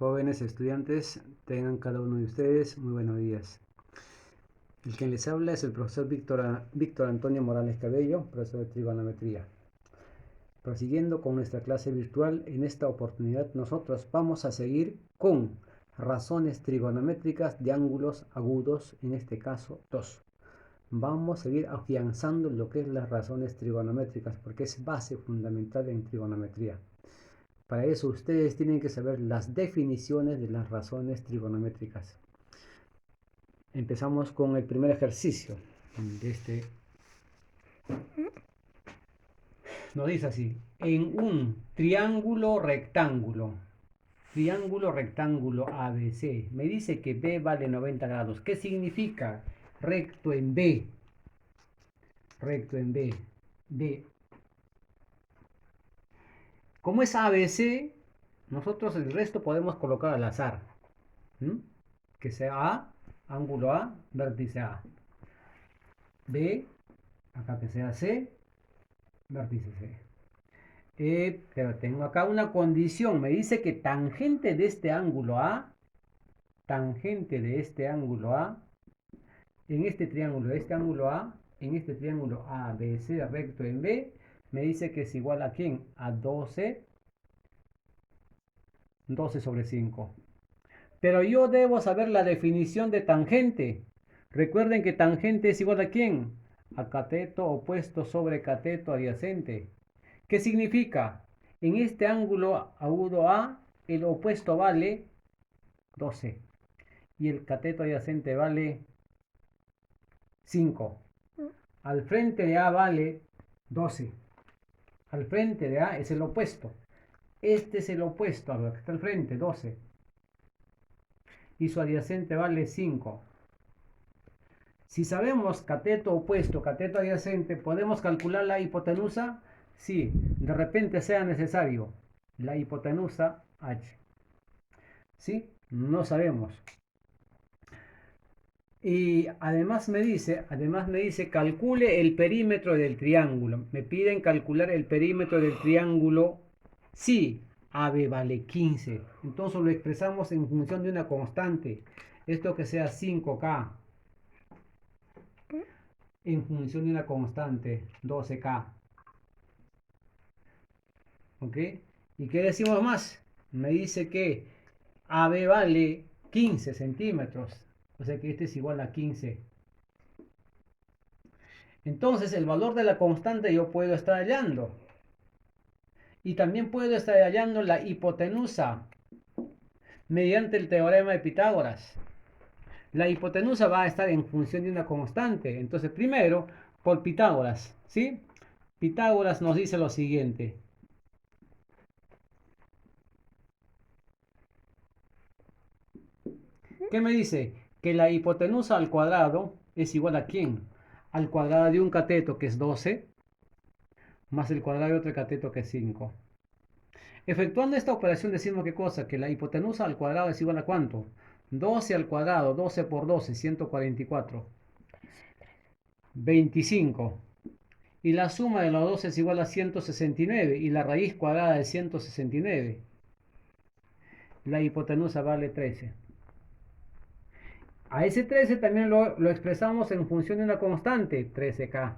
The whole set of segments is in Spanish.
Jóvenes estudiantes, tengan cada uno de ustedes muy buenos días. El que les habla es el profesor Víctor Antonio Morales Cabello, profesor de trigonometría. Prosiguiendo con nuestra clase virtual, en esta oportunidad nosotros vamos a seguir con razones trigonométricas de ángulos agudos, en este caso 2. Vamos a seguir afianzando lo que es las razones trigonométricas, porque es base fundamental en trigonometría. Para eso ustedes tienen que saber las definiciones de las razones trigonométricas. Empezamos con el primer ejercicio de este. Nos dice así: en un triángulo rectángulo ABC, me dice que B vale 90 grados. ¿Qué significa recto en B? Recto en B. B. Como es ABC, nosotros el resto podemos colocar al azar. Que sea A, ángulo A, vértice A. B, acá que sea C, vértice C. Pero tengo acá una condición. Me dice que tangente de este ángulo A, en este triángulo, en este triángulo ABC recto en B, me dice que es igual a ¿quién? A 12 sobre 5. Pero yo debo saber la definición de tangente. Recuerden que tangente es igual a ¿quién? A cateto opuesto sobre cateto adyacente. ¿Qué significa? En este ángulo agudo A, el opuesto vale 12 y el cateto adyacente vale 5. Al frente de A vale 12. Al frente de A es el opuesto. Este es el opuesto a lo que está al frente, 12. Y su adyacente vale 5. Si sabemos cateto opuesto, cateto adyacente, ¿podemos calcular la hipotenusa? Sí, de repente sea necesario. La hipotenusa H. ¿Sí? No sabemos. Y además me dice, calcule el perímetro del triángulo. Me piden calcular el perímetro del triángulo. Sí, AB vale 15. Entonces lo expresamos en función de una constante. Esto que sea 5K. En función de una constante, 12K. ¿Ok? ¿Y qué decimos más? Me dice que AB vale 15 centímetros. O sea que este es igual a 15. Entonces el valor de la constante yo puedo estar hallando. Y también puedo estar hallando la hipotenusa mediante el teorema de Pitágoras. La hipotenusa va a estar en función de una constante. Entonces primero, por Pitágoras, ¿sí? Pitágoras nos dice lo siguiente. ¿Qué me dice? Que la hipotenusa al cuadrado es igual a ¿quién? Al cuadrado de un cateto que es 12 más el cuadrado de otro cateto que es 5. Efectuando esta operación decimos qué cosa, que la hipotenusa al cuadrado es igual a ¿cuánto? 12 al cuadrado, 12 por 12, 144. 25. Y la suma de los dos es igual a 169 y la raíz cuadrada de 169. La hipotenusa vale 13. A ese 13 también lo expresamos en función de una constante, 13K.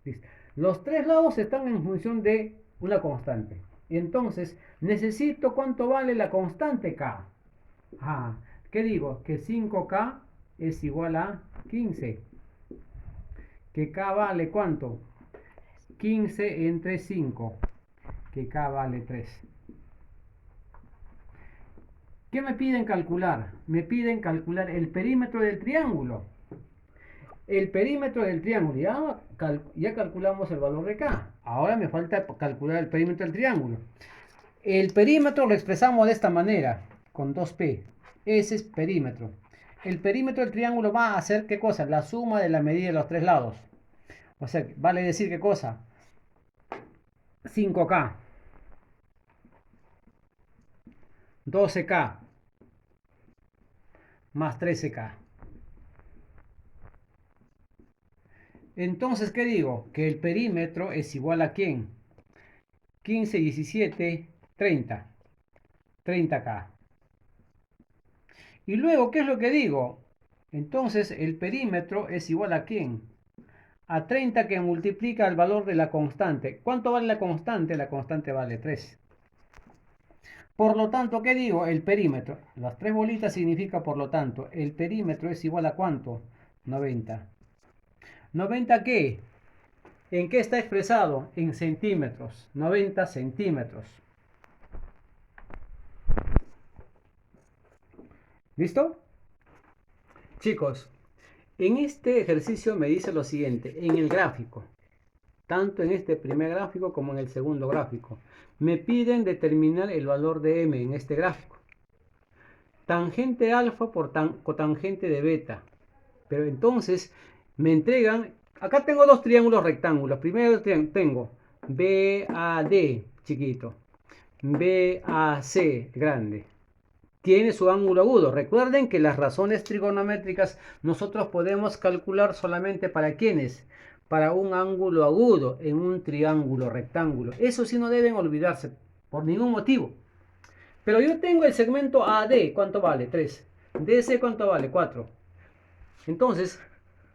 ¿Listo? Los tres lados están en función de una constante. Y entonces, necesito cuánto vale la constante K. ¿Qué digo? Que 5K es igual a 15. Que K vale ¿cuánto? 15 entre 5. Que K vale 3. ¿Qué me piden calcular? Me piden calcular el perímetro del triángulo. El perímetro del triángulo, ya calculamos el valor de K. Ahora me falta calcular el perímetro del triángulo. El perímetro lo expresamos de esta manera, con 2P. Ese es perímetro. El perímetro del triángulo va a ser ¿qué cosa? La suma de la medida de los tres lados. O sea, vale decir ¿qué cosa? 5K. 12K. Más 13K. Entonces, ¿qué digo? Que el perímetro es igual a ¿quién? 15, 17, 30. 30K. Y luego, ¿qué es lo que digo? Entonces, el perímetro es igual a ¿quién? A 30 que multiplica el valor de la constante. ¿Cuánto vale la constante? La constante vale 3. Por lo tanto, ¿qué digo? El perímetro. Las tres bolitas significa, por lo tanto, el perímetro es igual a ¿cuánto? 90. ¿90 qué? ¿En qué está expresado? En centímetros. 90 centímetros. ¿Listo? Chicos, en este ejercicio me dice lo siguiente. En el gráfico, tanto en este primer gráfico como en el segundo gráfico, me piden determinar el valor de m en este gráfico. Tangente alfa por cotangente de beta. Pero entonces me entregan, acá tengo dos triángulos rectángulos. Primero tengo BAD chiquito, BAC grande. Tiene su ángulo agudo. Recuerden que las razones trigonométricas nosotros podemos calcular solamente para quiénes. Para un ángulo agudo en un triángulo rectángulo. Eso sí no deben olvidarse por ningún motivo. Pero yo tengo el segmento AD, ¿cuánto vale? 3. DC, ¿cuánto vale? 4. Entonces,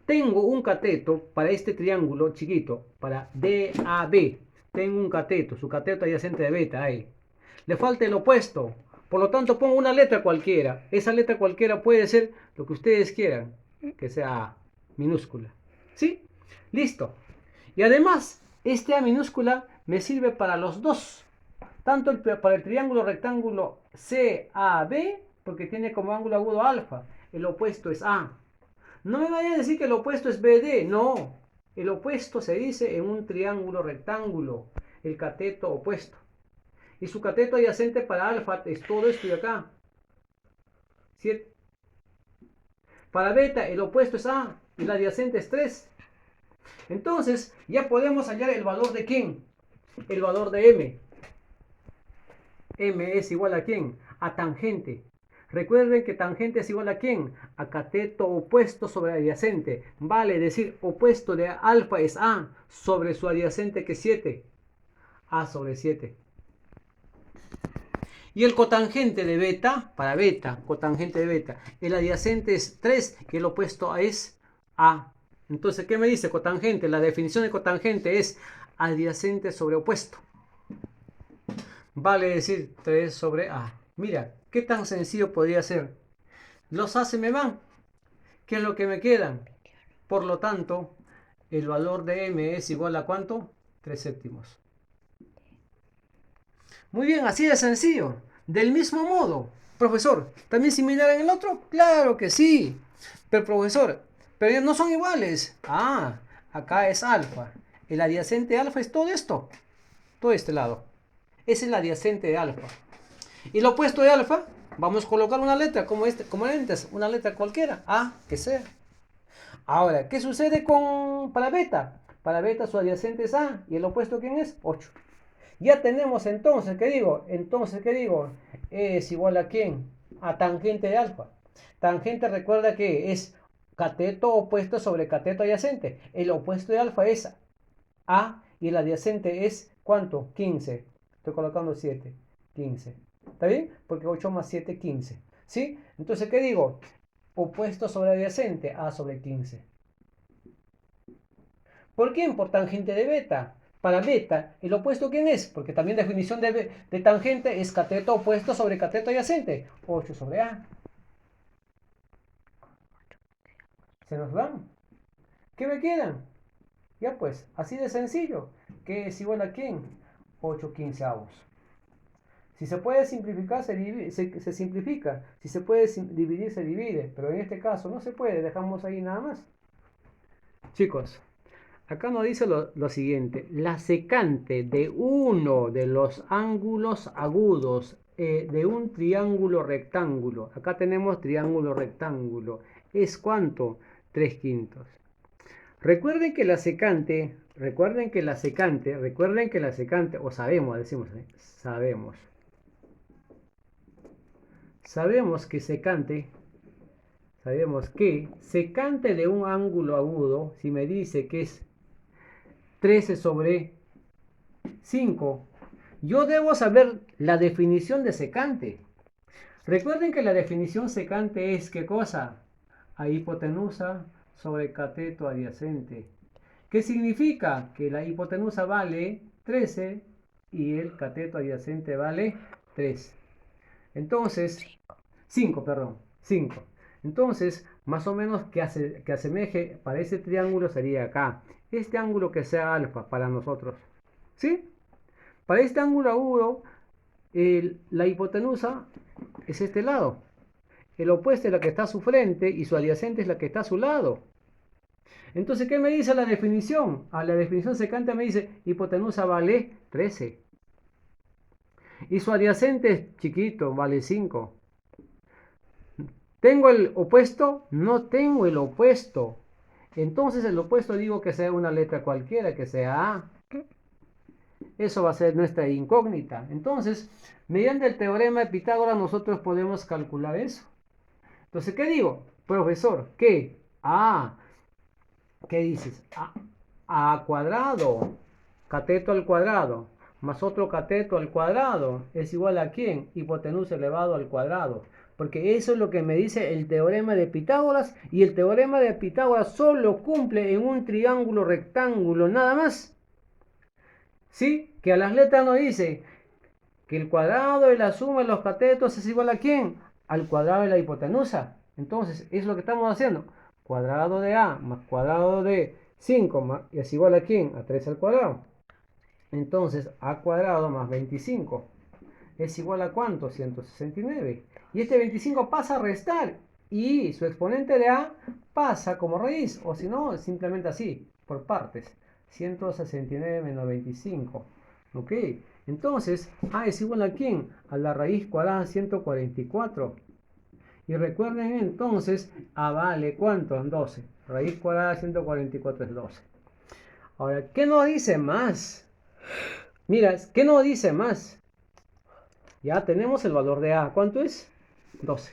tengo un cateto para este triángulo chiquito, para DAB. Tengo un cateto, su cateto adyacente de beta, ahí. Le falta el opuesto. Por lo tanto, pongo una letra cualquiera. Esa letra cualquiera puede ser lo que ustedes quieran, que sea A minúscula. ¿Sí? Listo. Y además, este A minúscula me sirve para los dos. Tanto para el triángulo rectángulo CAB, porque tiene como ángulo agudo alfa. El opuesto es A. No me vayan a decir que el opuesto es BD. No. El opuesto se dice en un triángulo rectángulo. El cateto opuesto. Y su cateto adyacente para alfa es todo esto de acá. 7. Para beta el opuesto es A y el adyacente es 3. Entonces ya podemos hallar el valor de ¿quién? El valor de M. M es igual a ¿quién? A tangente. Recuerden que tangente es igual a ¿quién? A cateto opuesto sobre adyacente. Vale decir, opuesto de alfa es A sobre su adyacente que es 7. A sobre 7. Y el cotangente de beta, para beta, cotangente de beta, el adyacente es 3 y el opuesto es A. Entonces, ¿qué me dice cotangente? La definición de cotangente es adyacente sobre opuesto. Vale decir 3 sobre A. Mira, ¿qué tan sencillo podría ser? Los A se me van. ¿Qué es lo que me quedan? Por lo tanto, el valor de M es igual a ¿cuánto? 3 séptimos. Muy bien, así de sencillo. Del mismo modo, profesor, ¿también similar en el otro? Claro que sí. Pero profesor, pero ellos no son iguales. Ah, acá es alfa. El adyacente alfa es todo esto. Todo este lado. Es el adyacente de alfa. Y lo opuesto de alfa, vamos a colocar una letra como antes, una letra cualquiera. A, que sea. Ahora, ¿qué sucede para beta? Para beta su adyacente es A y el opuesto ¿quién es? 8. Ya tenemos entonces, ¿qué digo? Es igual a ¿quién? A tangente de alfa. Tangente recuerda que es cateto opuesto sobre cateto adyacente. El opuesto de alfa es A y el adyacente es ¿cuánto? 15. Estoy colocando 7. 15. ¿Está bien? Porque 8 más 7, 15. ¿Sí? Entonces, ¿qué digo? Opuesto sobre adyacente, A sobre 15. ¿Por quién? Por tangente de beta. Para beta, ¿el opuesto quién es? Porque también definición de tangente es cateto opuesto sobre cateto adyacente. 8 sobre A. ¿Se nos van? ¿Qué me quedan? Ya pues, así de sencillo. ¿Qué es igual a quién? 8 quinceavos. Si se puede simplificar, se simplifica. Si se puede dividir, se divide. Pero en este caso no se puede. Dejamos ahí nada más. Chicos, acá nos dice lo siguiente. La secante de uno de los ángulos agudos de un triángulo rectángulo. Acá tenemos triángulo rectángulo. ¿Es cuánto? 3/5. Recuerden que la secante, o sabemos, decimos, sabemos que secante de un ángulo agudo, si me dice que es 13 sobre 5, yo debo saber la definición de secante. Recuerden que la definición secante es ¿qué cosa? A hipotenusa sobre cateto adyacente. ¿Qué significa? Que la hipotenusa vale 13 y el cateto adyacente vale 3. Entonces, 5, perdón, 5. Entonces, más o menos que asemeje para ese triángulo sería acá. Este ángulo que sea alfa para nosotros. ¿Sí? Para este ángulo agudo, la hipotenusa es este lado. El opuesto es la que está a su frente y su adyacente es la que está a su lado. Entonces, ¿qué me dice la definición? A la definición secante me dice hipotenusa vale 13. Y su adyacente es chiquito, vale 5. ¿Tengo el opuesto? No tengo el opuesto. Entonces el opuesto digo que sea una letra cualquiera, que sea A. Eso va a ser nuestra incógnita. Entonces, mediante el teorema de Pitágoras nosotros podemos calcular eso. Entonces, ¿qué digo? Profesor, ¿qué? ¿Qué dices? A cuadrado, cateto al cuadrado, más otro cateto al cuadrado, es igual a ¿quién? Hipotenusa elevado al cuadrado. Porque eso es lo que me dice el teorema de Pitágoras, y el teorema de Pitágoras solo cumple en un triángulo rectángulo, nada más. ¿Sí? Que a las letras no dice que el cuadrado de la suma de los catetos es igual a ¿quién? Al cuadrado de la hipotenusa. Entonces, es lo que estamos haciendo. Cuadrado de A más cuadrado de 5 es igual a ¿quién? A 3 al cuadrado. Entonces, A cuadrado más 25 es igual a ¿cuánto? 169. Y este 25 pasa a restar. Y su exponente de A pasa como raíz. O si no, simplemente así, por partes. 169 menos 25. ¿Ok? Entonces, A es igual a ¿quién? A la raíz cuadrada de 144. Y recuerden entonces, A vale ¿cuánto? 12. Raíz cuadrada de 144 es 12. Ahora, ¿qué nos dice más? Mira, ¿qué nos dice más? Ya tenemos el valor de A. ¿Cuánto es? 12.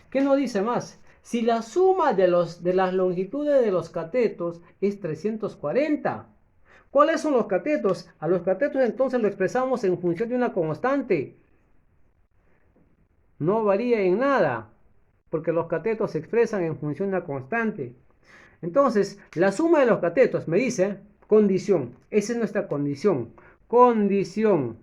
¿Qué nos dice más? Si la suma de las longitudes de los catetos es 340. ¿Cuáles son los catetos? A los catetos entonces lo expresamos en función de una constante. No varía en nada, porque los catetos se expresan en función de una constante. Entonces, la suma de los catetos me dice condición. Esa es nuestra condición. Condición.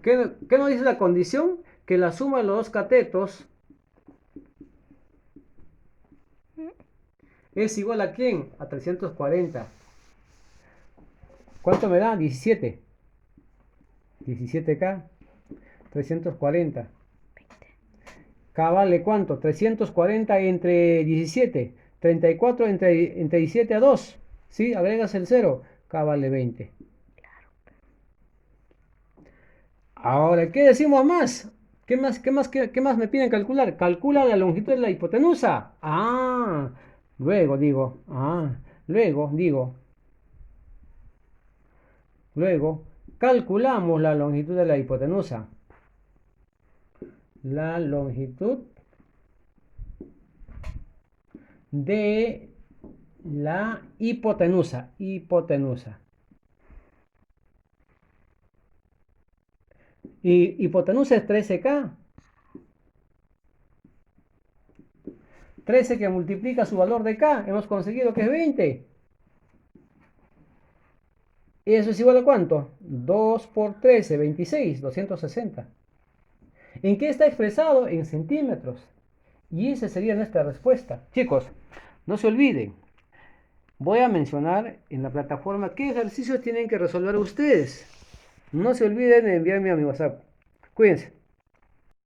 ¿Qué nos dice la condición? Que la suma de los dos catetos es igual a ¿quién? A 340. ¿Cuánto me da? 17. 17K. 340. K vale ¿cuánto? 340 entre 17. 34 entre 17 a 2. ¿Sí? Agregas el 0. K vale 20. Ahora, ¿qué decimos más? ¿Qué más me piden calcular? Calcula la longitud de la hipotenusa. Luego digo, luego calculamos la longitud de la hipotenusa. La longitud de la hipotenusa. Y hipotenusa es 13K. 13 que multiplica su valor de K. Hemos conseguido que es 20. ¿Y eso es igual a cuánto? 2 por 13, 26, 260. ¿En qué está expresado? En centímetros. Y esa sería nuestra respuesta. Chicos, no se olviden. Voy a mencionar en la plataforma qué ejercicios tienen que resolver ustedes. No se olviden de enviarme a mi WhatsApp. Cuídense.